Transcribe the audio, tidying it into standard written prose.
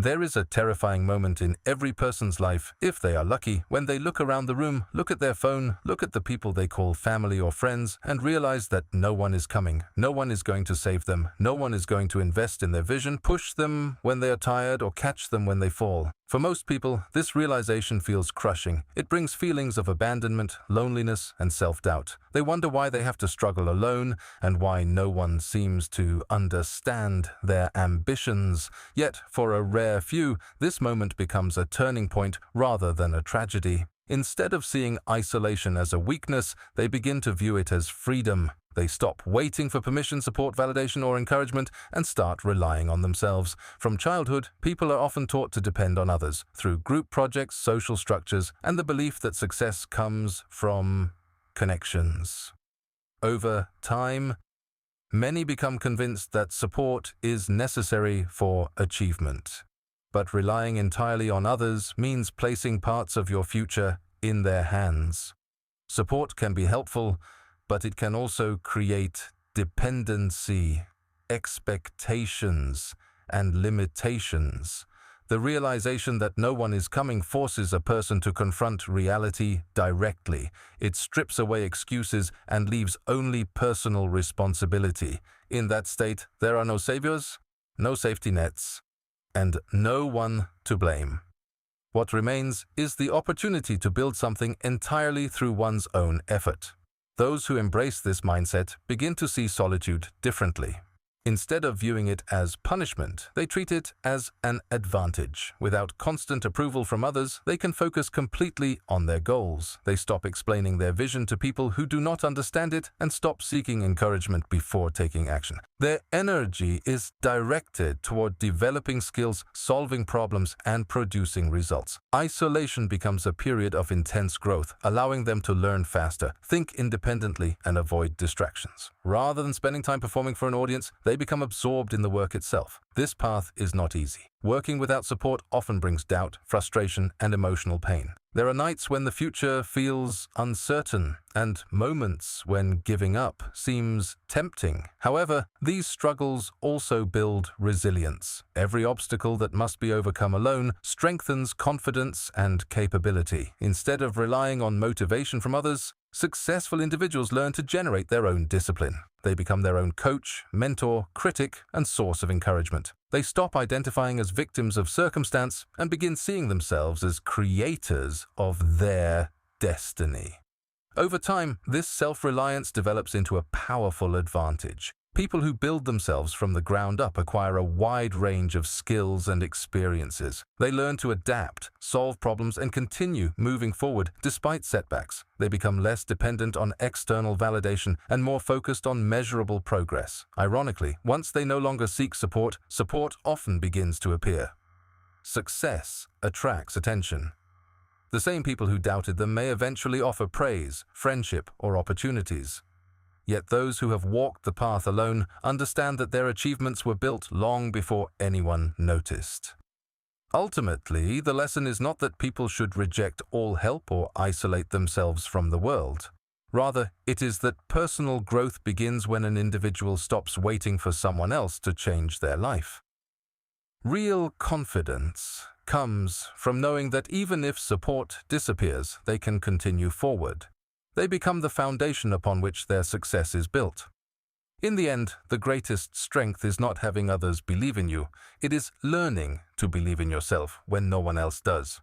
There is a terrifying moment in every person's life, if they are lucky, when they look around the room, look at their phone, look at the people they call family or friends, and realize that no one is coming, no one is going to save them, no one is going to invest in their vision, push them when they are tired, or catch them when they fall. For most people, this realization feels crushing. It brings feelings of abandonment, loneliness, and self-doubt. They wonder why they have to struggle alone and why no one seems to understand their ambitions. Yet, for a rare few, this moment becomes a turning point rather than a tragedy. Instead of seeing isolation as a weakness, they begin to view it as freedom. They stop waiting for permission, support, validation, or encouragement and start relying on themselves. From childhood, people are often taught to depend on others through group projects, social structures, and the belief that success comes from connections. Over time, many become convinced that support is necessary for achievement. But relying entirely on others means placing parts of your future in their hands. Support can be helpful, but it can also create dependency, expectations, and limitations. The realization that no one is coming forces a person to confront reality directly. It strips away excuses and leaves only personal responsibility. In that state, there are no saviors, no safety nets, and no one to blame. What remains is the opportunity to build something entirely through one's own effort. Those who embrace this mindset begin to see solitude differently. Instead of viewing it as punishment, they treat it as an advantage. Without constant approval from others, they can focus completely on their goals. They stop explaining their vision to people who do not understand it and stop seeking encouragement before taking action. Their energy is directed toward developing skills, solving problems, and producing results. Isolation becomes a period of intense growth, allowing them to learn faster, think independently, and avoid distractions. Rather than spending time performing for an audience, they become absorbed in the work itself. This path is not easy. Working without support often brings doubt, frustration, and emotional pain. There are nights when the future feels uncertain and moments when giving up seems tempting. However, these struggles also build resilience. Every obstacle that must be overcome alone strengthens confidence and capability. Instead of relying on motivation from others, successful individuals learn to generate their own discipline. They become their own coach, mentor, critic, and source of encouragement. They stop identifying as victims of circumstance and begin seeing themselves as creators of their destiny. Over time, this self-reliance develops into a powerful advantage. People who build themselves from the ground up acquire a wide range of skills and experiences. They learn to adapt, solve problems, and continue moving forward despite setbacks. They become less dependent on external validation and more focused on measurable progress. Ironically, once they no longer seek support, support often begins to appear. Success attracts attention. The same people who doubted them may eventually offer praise, friendship, or opportunities. Yet those who have walked the path alone understand that their achievements were built long before anyone noticed. Ultimately, the lesson is not that people should reject all help or isolate themselves from the world. Rather, it is that personal growth begins when an individual stops waiting for someone else to change their life. Real confidence comes from knowing that even if support disappears, they can continue forward. They become the foundation upon which their success is built. In the end, the greatest strength is not having others believe in you. It is learning to believe in yourself when no one else does.